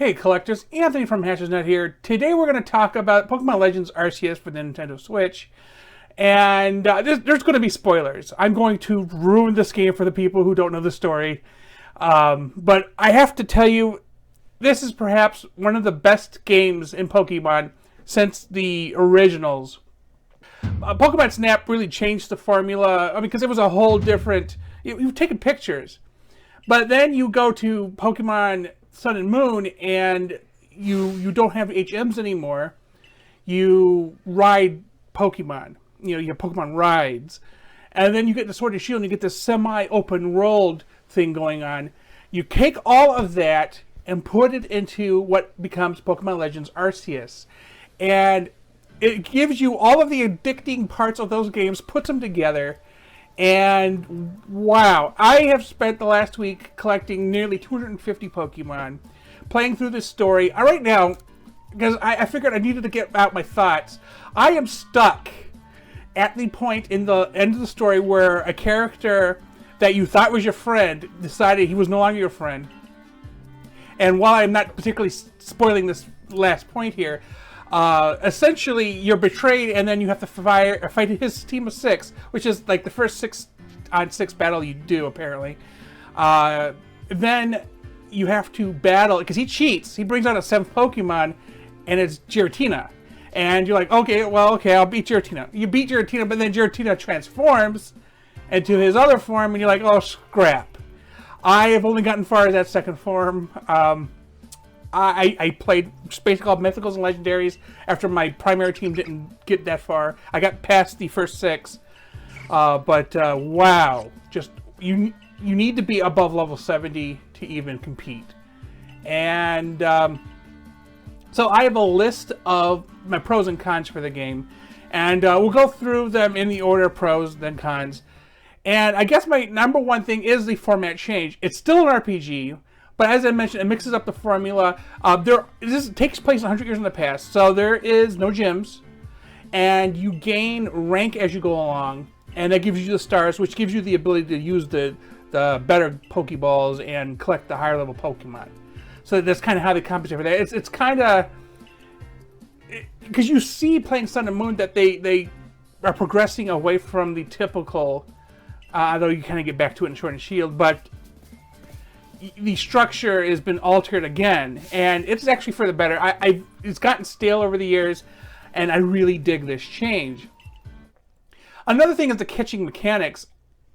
Hey collectors, Anthony from HNE here. Today we're going to talk about Pokemon Legends Arceus for the Nintendo Switch. And there's going to be spoilers. I'm going to ruin this game for the people who don't know the story. But I have to tell you, this is perhaps one of the best games in Pokemon since the originals. Pokemon Snap really changed the formula. I mean, because it was a whole different... You've taken pictures. But then you go to Pokemon Sun and Moon, and you don't have HMs anymore. You ride Pokemon. You have Pokemon rides. And then you get the Sword and Shield, and you get this semi-open world thing going on. You take all of that and put it into what becomes Pokemon Legends Arceus. And it gives you all of the addicting parts of those games, puts them together. And wow, I have spent the last week collecting nearly 250 Pokemon, playing through this story. Right now, because I figured I needed to get out my thoughts, I am stuck at the point in the end of the story where a character that you thought was your friend decided he was no longer your friend. And while I'm not particularly spoiling this last point here, essentially you're betrayed, and then you have to fight his team of 6, which is like the first 6-on-6 battle you do, apparently. Then you have to battle, because he cheats. He brings out a 7th Pokemon, and it's Giratina. And you're like, okay, I'll beat Giratina. You beat Giratina, but then Giratina transforms into his other form, and you're like, oh, scrap. I have only gotten far as that second form. I played Space called Mythicals and Legendaries after my primary team didn't get that far. I got past the first 6. But wow. Just, you need to be above level 70 to even compete. And so I have a list of my pros and cons for the game. And we'll go through them in the order of pros, then cons. And I guess my number one thing is the format change. It's still an RPG. But as I mentioned, it mixes up the formula. This takes place 100 years in the past, so there is no gyms, and you gain rank as you go along, and that gives you the stars, which gives you the ability to use the better Pokeballs and collect the higher level Pokemon. So that's kind of how they compensate for that. It's kind of... Because you see playing Sun and Moon that they are progressing away from the typical, although you kind of get back to it in Sword and Shield, but the structure has been altered again, and it's actually for the better. It's gotten stale over the years, and I really dig this change. Another thing is the catching mechanics.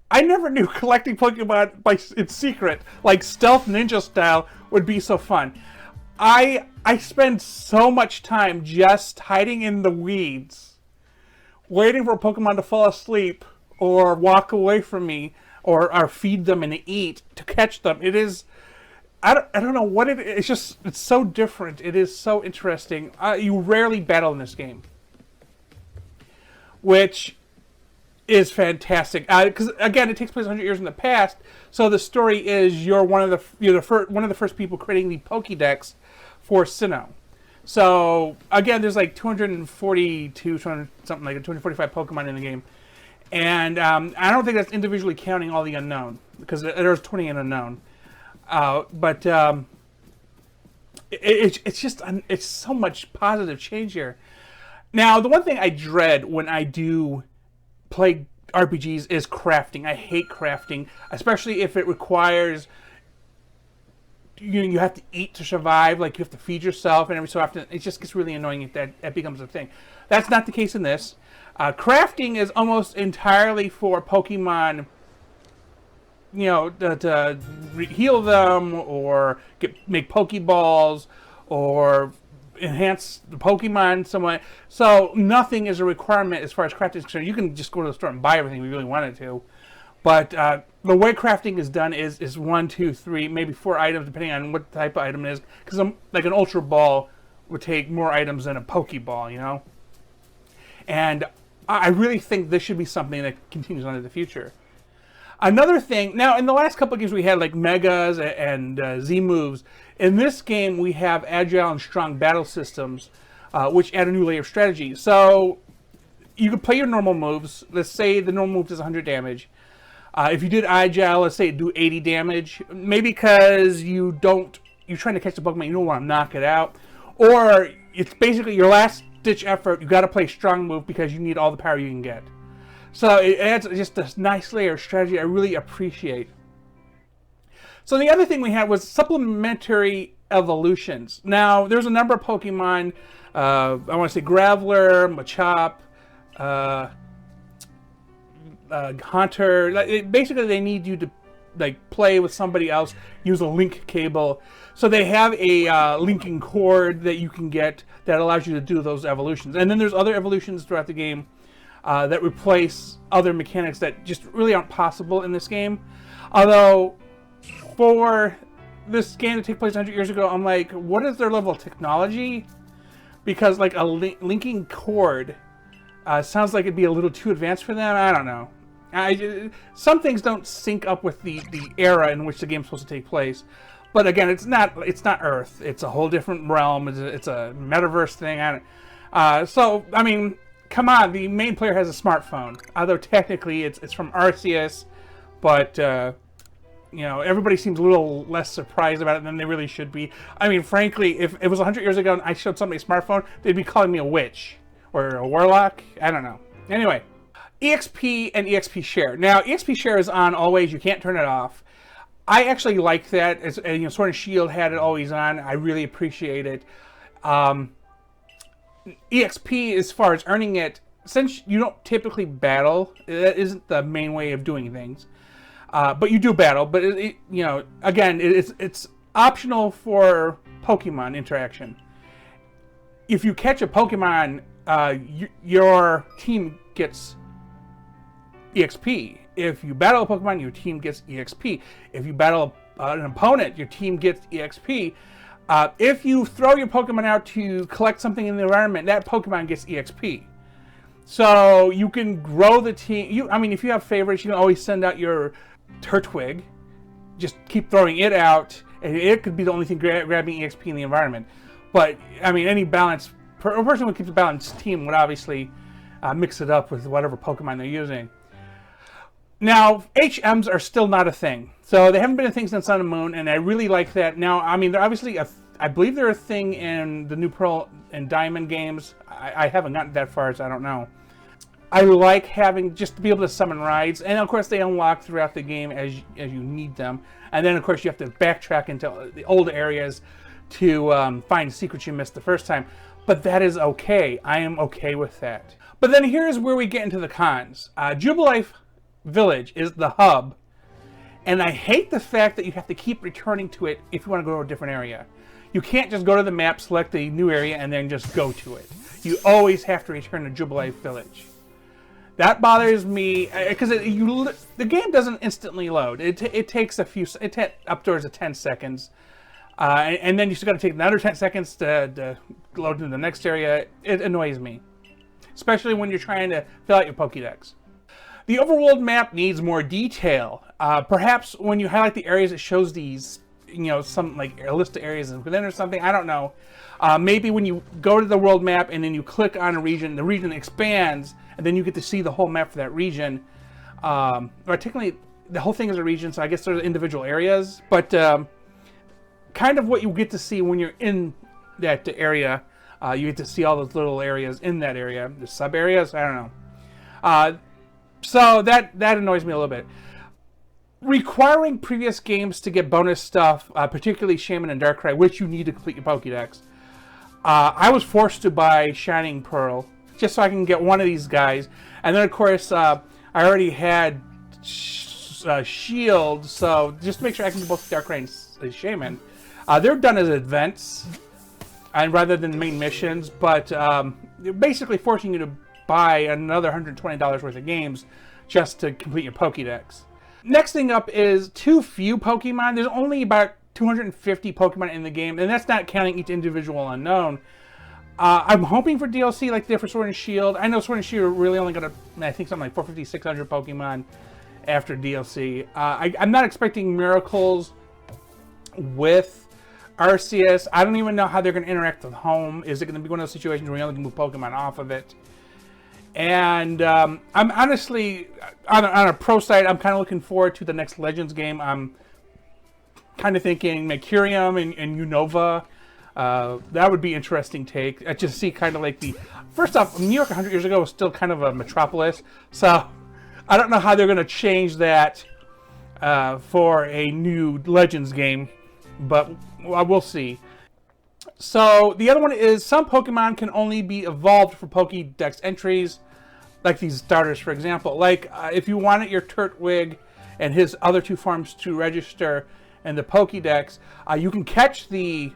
I never knew collecting Pokemon in secret, like stealth ninja style, would be so fun. I spend so much time just hiding in the weeds, waiting for a Pokemon to fall asleep or walk away from me, or feed them and eat to catch them. It is, I don't know what it is. It's so different. It is so interesting. You rarely battle in this game, which is fantastic. Because again, it takes place 100 years in the past. So the story is you're one of the first people creating the Pokedex for Sinnoh. So again, there's like 245 Pokemon in the game. And I don't think that's individually counting all the unknown, because there's 20 in unknown. But it's so much positive change here. Now, the one thing I dread when I do play RPGs is crafting. I hate crafting, especially if it requires you have to eat to survive. Like, you have to feed yourself, and every so often it just gets really annoying if that becomes a thing. That's not the case in this. Crafting is almost entirely for Pokemon, to heal them, or make Pokeballs, or enhance the Pokemon somewhat. So nothing is a requirement as far as crafting is concerned. You can just go to the store and buy everything if you really wanted to. But the way crafting is done is 1, 2, 3, maybe 4 items, depending on what type of item it is. Because like an Ultra Ball would take more items than a Pokeball, And I really think this should be something that continues on in the future. Another thing, now in the last couple of games we had like Megas and Z moves. In this game we have agile and strong battle systems, which add a new layer of strategy. So you can play your normal moves. Let's say the normal move does 100 damage. If you did agile, let's say do 80 damage. Maybe because you don't you're trying to catch the Pokemon, you don't want to knock it out, or it's basically your last ditch effort. You got to play strong move because you need all the power you can get. So it adds just this nice layer of strategy I really appreciate. So the other thing we had was Supplementary Evolutions. Now, there's a number of Pokemon. I want to say Graveler, Machop, Hunter. Basically, they need you to play with somebody else, use a link cable. So they have a linking cord that you can get that allows you to do those evolutions. And then there's other evolutions throughout the game that replace other mechanics that just really aren't possible in this game. Although, for this game to take place 100 years ago, I'm like, what is their level of technology? Because like a linking cord sounds like it'd be a little too advanced for them. I don't know. Some things don't sync up with the era in which the game's supposed to take place. But again, it's not Earth. It's a whole different realm. It's a metaverse thing. So I mean, come on. The main player has a smartphone, although technically it's from Arceus, but you know, everybody seems a little less surprised about it than they really should be. I mean, frankly, if it was 100 years ago and I showed somebody a smartphone, they'd be calling me a witch or a warlock. I don't know. Anyway, Exp and Exp Share. Now, Exp Share is on always. You can't turn it off. I actually like that. As, you know, Sword and Shield had it always on. I really appreciate it. Exp, as far as earning it, since you don't typically battle, that isn't the main way of doing things. But you do battle, but you know, again, it's optional for Pokemon interaction. If you catch a Pokemon, your team gets EXP. If you battle a Pokemon, your team gets EXP. If you battle an opponent, your team gets EXP. If you throw your Pokemon out to collect something in the environment, that Pokemon gets EXP. So you can grow the team. I mean, if you have favorites, you can always send out your Turtwig, just keep throwing it out, and it could be the only thing grabbing EXP in the environment. But I mean, any balanced a person who keeps a balanced team would obviously mix it up with whatever Pokemon they're using. Now, HMs are still not a thing, so they haven't been a thing since Sun and Moon, and I really like that. Now, I mean, they're obviously I believe they're a thing in the new Pearl and Diamond games. I haven't gotten that far, so I don't know. I like having just to be able to summon rides, and of course they unlock throughout the game as you need them. And then of course you have to backtrack into the old areas to find secrets you missed the first time. But that is okay. I am okay with that. But then here's where we get into the cons. Jubilife Village is the hub, and I hate the fact that you have to keep returning to it if you want to go to a different area. You can't just go to the map, select the new area, and then just go to it. You always have to return to Jubilife Village. That bothers me because the game doesn't instantly load. It takes upwards of 10 seconds, and then you still got to take another 10 seconds to load into the next area. It annoys me, especially when you're trying to fill out your Pokedex. The overworld map needs more detail. Perhaps when you highlight the areas, it shows these, you know, some like a list of areas within or something. I don't know. Maybe when you go to the world map and then you click on a region, the region expands, and then you get to see the whole map for that region. Or technically, the whole thing is a region, so I guess there's individual areas. But kind of what you get to see when you're in that area, you get to see all those little areas in that area, the sub areas. I don't know. So that annoys me a little bit. Requiring previous games to get bonus stuff, particularly Shaman and Darkrai, which you need to complete your Pokédex. I was forced to buy Shining Pearl just so I can get one of these guys, and then of course I already had Shield, so just to make sure I can do both Darkrai and Shaman. They're done as events, and rather than main missions, but they're basically forcing you to buy another $120 worth of games just to complete your Pokédex. Next thing up is too few Pokemon. There's only about 250 Pokemon in the game, and that's not counting each individual unknown. I'm hoping for DLC like they did for Sword and Shield. I know Sword and Shield are really only going to, I think, something like 450, 600 Pokemon after DLC. I'm not expecting miracles with Arceus. I don't even know how they're going to interact with home. Is it going to be one of those situations where you only can move Pokemon off of it? And I'm honestly, on a pro side, I'm kind of looking forward to the next Legends game. I'm kind of thinking Mercurium and Unova. That would be interesting take. I just see kind of like first off, New York 100 years ago was still kind of a metropolis, so I don't know how they're going to change that for a new Legends game, but we'll see. So the other one is some Pokemon can only be evolved for Pokedex entries, like these starters, for example. Like if you wanted your Turtwig and his other 2 forms to register in the Pokedex, you can catch the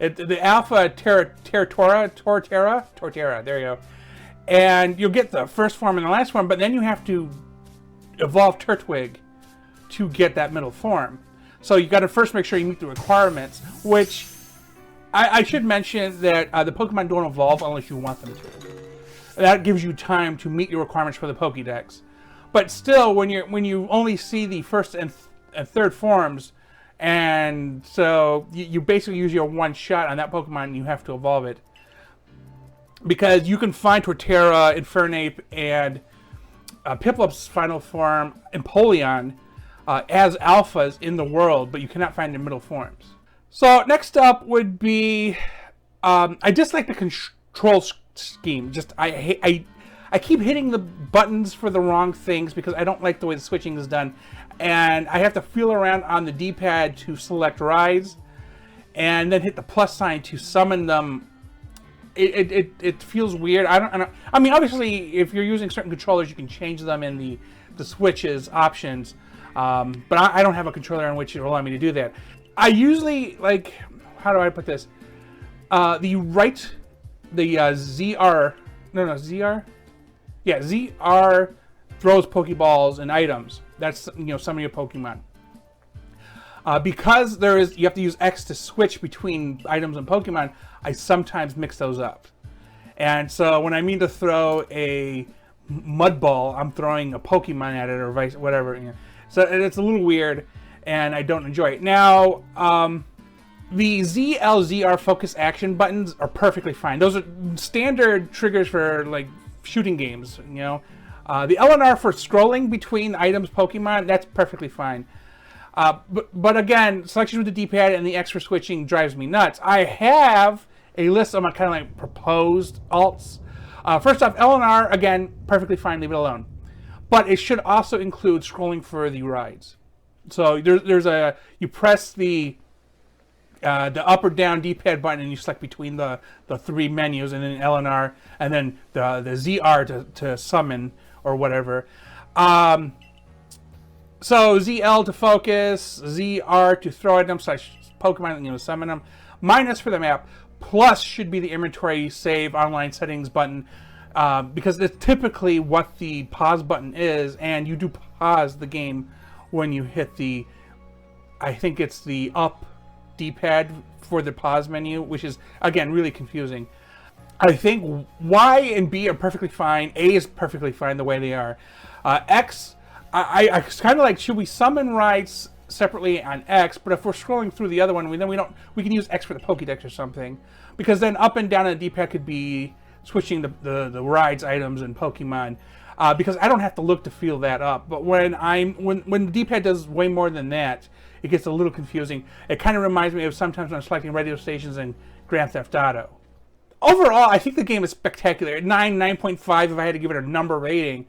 Alpha Torterra, there you go. And you'll get the first form and the last form, but then you have to evolve Turtwig to get that middle form. So you got to first make sure you meet the requirements, which I should mention that the Pokemon don't evolve unless you want them to. That gives you time to meet your requirements for the Pokédex. But still, when you only see the first and third forms, and so you basically use your one shot on that Pokemon and you have to evolve it. Because you can find Torterra, Infernape, and Piplup's final form, Empoleon, as alphas in the world, but you cannot find their middle forms. So next up would be, I dislike the control scheme. Just I keep hitting the buttons for the wrong things because I don't like the way the switching is done, and I have to feel around on the D-pad to select rides, and then hit the plus sign to summon them. It feels weird. I don't. I mean, obviously, if you're using certain controllers, you can change them in the Switch's options. But I don't have a controller on which it will allow me to do that. I usually, like, how do I put this? ZR, Yeah, ZR throws Pokeballs and items. That's, some of your Pokemon. Because you have to use X to switch between items and Pokemon, I sometimes mix those up. And so when I mean to throw a Mud Ball, I'm throwing a Pokemon at it or vice, whatever. So it's a little weird, and I don't enjoy it. Now, the ZLZR focus action buttons are perfectly fine. Those are standard triggers for, like, shooting games, The LNR for scrolling between items, Pokemon, that's perfectly fine. But again, selection with the D-pad and the X for switching drives me nuts. I have a list of my kind of like proposed alts. First off, LNR, again, perfectly fine, leave it alone. But it should also include scrolling for the rides. So you press the up or down D-pad button and you select between the 3 menus, and then LNR, and then the ZR to summon or whatever. So ZL to focus, ZR to throw items / Pokemon, summon them. Minus for the map. Plus should be the inventory save online settings button, because it's typically what the pause button is, and you do pause the game when you hit I think it's the up D-pad for the pause menu, which is, again, really confusing. I think Y and B are perfectly fine. A is perfectly fine the way they are. X, I kind of like, should we summon rides separately on X, but if we're scrolling through the other one, we can use X for the Pokedex or something, because then up and down on the D-pad could be switching the rides, items, and Pokemon, because I don't have to look to feel that up. But when the D-pad does way more than that, it gets a little confusing. It kind of reminds me of sometimes when I'm selecting radio stations in Grand Theft Auto. Overall, I think the game is spectacular. 9.5 if I had to give it a number rating.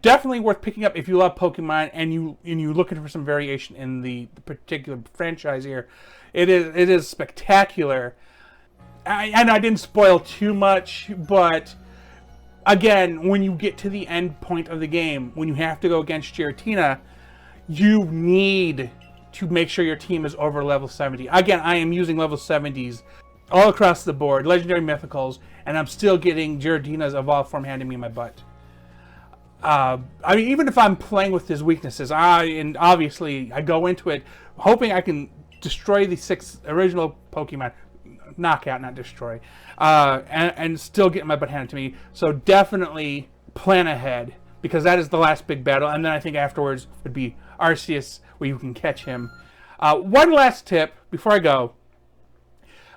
Definitely worth picking up if you love Pokemon and you're looking for some variation in the particular franchise here. It is spectacular. I didn't spoil too much, but again, when you get to the end point of the game, when you have to go against Giratina, you need to make sure your team is over level 70. Again, I am using level 70s all across the board, legendary mythicals, and I'm still getting Giratina's evolved form handed me in my butt. I mean, even if I'm playing with his weaknesses, and obviously I go into it hoping I can destroy the 6 original Pokemon, knockout, not destroy, and still get my butt handed to me. So definitely plan ahead, because that is the last big battle, and then I think afterwards would be Arceus, where you can catch him. One last tip before I go.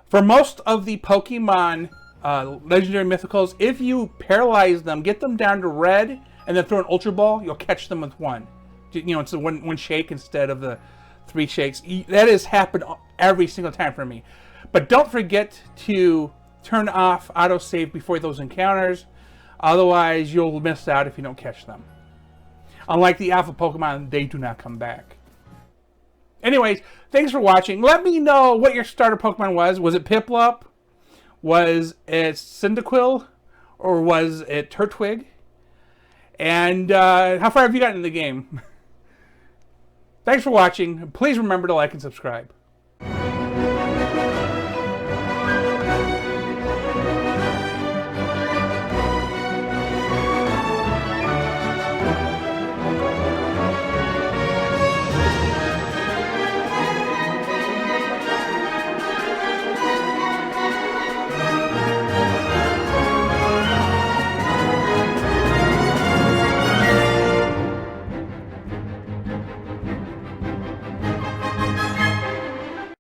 For most of the Pokemon legendary mythicals, if you paralyze them, get them down to red, and then throw an Ultra Ball, you'll catch them with one. It's a one shake instead of the 3 shakes. That has happened every single time for me. But don't forget to turn off autosave before those encounters. Otherwise, you'll miss out if you don't catch them. Unlike the alpha Pokemon, they do not come back. Anyways, thanks for watching. Let me know what your starter Pokemon was. Was it Piplup? Was it Cyndaquil? Or was it Turtwig? And how far have you gotten in the game? Thanks for watching. Please remember to like and subscribe.